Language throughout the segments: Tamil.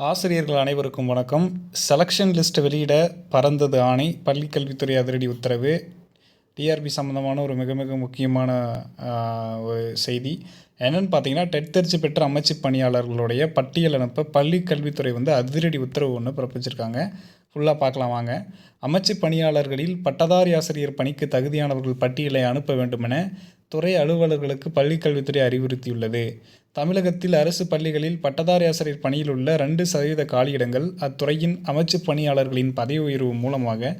ஆசிரியர்கள் அனைவருக்கும் வணக்கம். செலெக்ஷன் லிஸ்ட் வெளியிட பறந்தது ஆணை, பள்ளிக்கல்வித்துறை அதிரடி உத்தரவு. டிஆர்பி சம்மந்தமான ஒரு மிக மிக முக்கியமான ஒரு செய்தி என்னென்னு பார்த்தீங்கன்னா, டெட் தேர்ச்சி பெற்ற அமைச்சு பணியாளர்களுடைய பட்டியல் அனுப்ப பள்ளிக்கல்வித்துறை அதிரடி உத்தரவு ஒன்று பிறப்பிச்சிருக்காங்க. ஃபுல்லாக பார்க்கலாம் வாங்க. அமைச்சு பணியாளர்களில் பட்டதாரி ஆசிரியர் பணிக்கு தகுதியானவர்கள் பட்டியலை அனுப்ப வேண்டுமென துறை அலுவலர்களுக்கு பள்ளிக்கல்வித்துறை அறிவுறுத்தியுள்ளது. தமிழகத்தில் அரசு பள்ளிகளில் பட்டதாரி ஆசிரியர் பணியில் உள்ள 2% காலியிடங்கள் அத்துறையின் அமைச்சு பணியாளர்களின் பதவி உயர்வு மூலமாக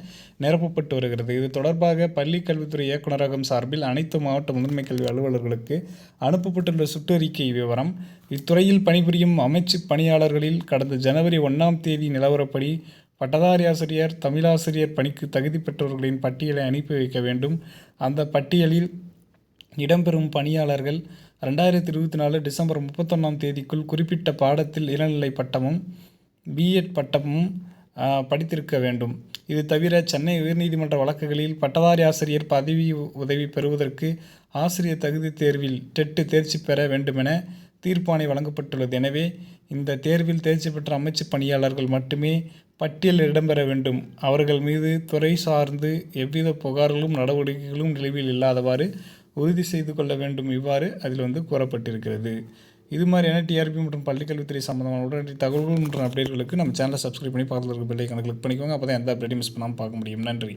நிரப்பப்பட்டு வருகிறது. இது தொடர்பாக பள்ளிக்கல்வித்துறை இயக்குநரகம் சார்பில் அனைத்து மாவட்ட முதன்மை கல்வி அலுவலர்களுக்கு அனுப்பப்பட்டுள்ள சுற்றறிக்கை விவரம். இத்துறையில் பணிபுரியும் அமைச்சு பணியாளர்களில் கடந்த ஜனவரி 1ஆம் தேதி நிலவரப்படி பட்டதாரி ஆசிரியர், தமிழாசிரியர் பணிக்கு தகுதி பெற்றவர்களின் பட்டியலை அனுப்பி வைக்க வேண்டும். அந்த பட்டியலில் இடம்பெறும் பணியாளர்கள் 2024 டிசம்பர் 31ஆம் தேதிக்குள் குறிப்பிட்ட பாடத்தில் இளநிலை பட்டமும் பிஎட் பட்டமும் படித்திருக்க வேண்டும். இது தவிர சென்னை உயர்நீதிமன்ற வழக்குகளில் பட்டதாரி ஆசிரியர் பதவி உதவி பெறுவதற்கு ஆசிரியர் தகுதி தேர்வில் டெட் தேர்ச்சி பெற வேண்டுமென தீர்ப்பாணை வழங்கப்பட்டுள்ளது. எனவே இந்த தேர்வில் தேர்ச்சி பெற்ற அமைச்சு பணியாளர்கள் மட்டுமே பட்டியலில் இடம்பெற வேண்டும். அவர்கள் மீது துறை சார்ந்து எவ்வித புகார்களும் நடவடிக்கைகளும் நிலுவையில் இல்லாதவாறு உறுதி செய்து கொள்ள வேண்டும். இவ்வாறு அதில் கூறப்பட்டிருக்கிறது. இது மாதிரியான டிஆர்பி மற்றும் பள்ளிக்கல்வித்துறை சம்பந்தமான உடனடி தகவல்கள் மற்றும் அப்டேட்களுக்கு நம்ம சேனலை சப்ஸ்கிரைப் பண்ணி பக்கத்தில் இருக்க பெல் ஐகானை கிளிக் பண்ணிக்கோங்க. அப்போ தான் எந்த அப்டேட்டையும் மிஸ் பண்ணாமல் பார்க்க முடியும். நன்றி.